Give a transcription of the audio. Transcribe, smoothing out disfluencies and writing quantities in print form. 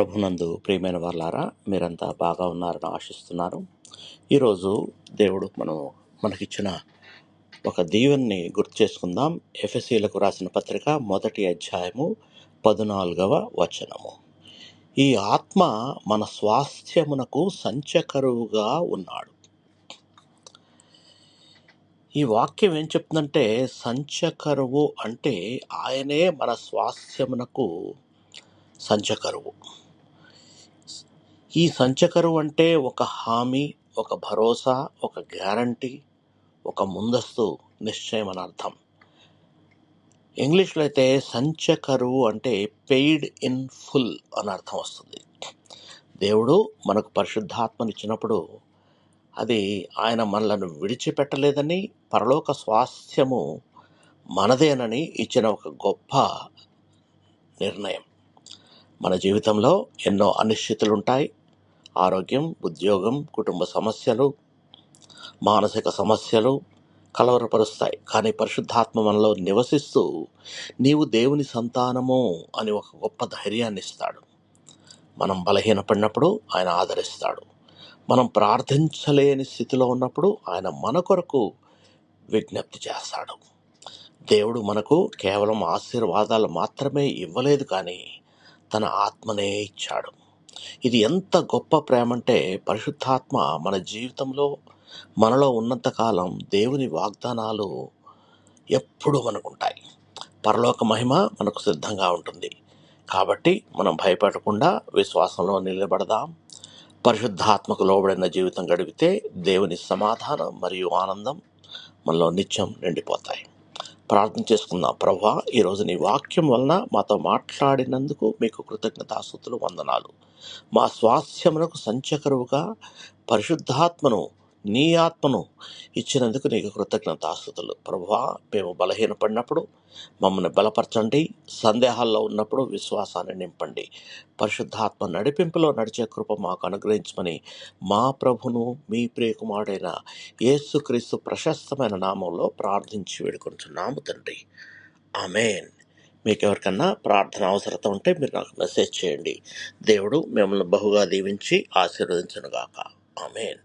ప్రభునందు ప్రియమైన వాళ్ళారా, మీరంతా బాగా ఉన్నారని ఆశిస్తున్నాను. ఈరోజు దేవుడు మనకిచ్చిన ఒక దీవెనని గుర్తు చేసుకుందాం. ఎఫెసీలకు రాసిన పత్రిక 1వ అధ్యాయము 14వ వచనము. ఈ ఆత్మ మన స్వాస్థ్యమునకు సంచకరువుగా ఉన్నాడు. ఈ వాక్యం ఏం చెప్తుందంటే, సంచకరువు అంటే ఆయనే మన స్వాస్థ్యమునకు సంచకరువు. ఈ సంచకరువు అంటే ఒక హామీ, ఒక భరోసా, ఒక గ్యారంటీ, ఒక ముందస్తు నిశ్చయం అని అర్థం. ఇంగ్లీష్లో అయితే సంచకరువు అంటే పెయిడ్ ఇన్ ఫుల్ అని అర్థం వస్తుంది. దేవుడు మనకు పరిశుద్ధాత్మనిచ్చినప్పుడు అది ఆయన మనలను విడిచిపెట్టలేదని, పరలోక స్వాస్థ్యము మనదేనని ఇచ్చిన ఒక గొప్ప నిర్ణయం. మన జీవితంలో ఎన్నో అనిశ్చితులుంటాయి. ఆరోగ్యం, ఉద్యోగం, కుటుంబ సమస్యలు, మానసిక సమస్యలు కలవరపరుస్తాయి. కానీ పరిశుద్ధాత్మ మనలో నివసిస్తూ నీవు దేవుని సంతానము అని ఒక గొప్ప ధైర్యాన్ని ఇస్తాడు. మనం బలహీనపడినప్పుడు ఆయన ఆదరిస్తాడు. మనం ప్రార్థించలేని స్థితిలో ఉన్నప్పుడు ఆయన మన కొరకు విజ్ఞప్తి చేస్తాడు. దేవుడు మనకు కేవలం ఆశీర్వాదాలు మాత్రమే ఇవ్వలేదు, కానీ తన ఆత్మనే ఇచ్చాడు. ఇది ఎంత గొప్ప ప్రేమ అంటే, పరిశుద్ధాత్మ మన జీవితంలో మనలో ఉన్నంతకాలం దేవుని వాగ్దానాలు ఎప్పుడూ మనకుంటాయి. పరలోక మహిమ మనకు సిద్ధంగా ఉంటుంది. కాబట్టి మనం భయపడకుండా విశ్వాసంలో నిలబడదాం. పరిశుద్ధాత్మకు లోబడిన జీవితం గడిపితే దేవుని సమాధానం మరియు ఆనందం మనలో నిత్యం నిండిపోతాయి. ప్రార్థన చేసుకుందాం. ప్రభువా, ఈరోజు నీ వాక్యం వలన మాతో మాట్లాడినందుకు మీకు కృతజ్ఞతాస్తుతులు, వందనాలు. మా స్వాస్థ్యమునకు సంచకరువుగా పరిశుద్ధాత్మను, నీ ఆత్మను ఇచ్చినందుకు నీకు కృతజ్ఞతాస్తుతులు. ప్రభువా, మేము బలహీనపడినప్పుడు మమ్మల్ని బలపరచండి. సందేహాల్లో ఉన్నప్పుడు విశ్వాసాన్ని నింపండి. పరిశుద్ధాత్మ నడిపింపులో నడిచే కృప మాకు అనుగ్రహించమని మా ప్రభును, మీ ప్రియకుమారుడైన యేసుక్రీస్తు ప్రశస్తమైన నామంలో ప్రార్థించి వేడుకుంటున్నాము తండ్రి. ఆమేన్. మీకు ఎవరికన్నా ప్రార్థన అవసరత ఉంటే మీరు నాకు మెసేజ్ చేయండి. దేవుడు మిమ్మల్ని బహుగా దీవించి ఆశీర్వదించునుగాక. ఆమేన్.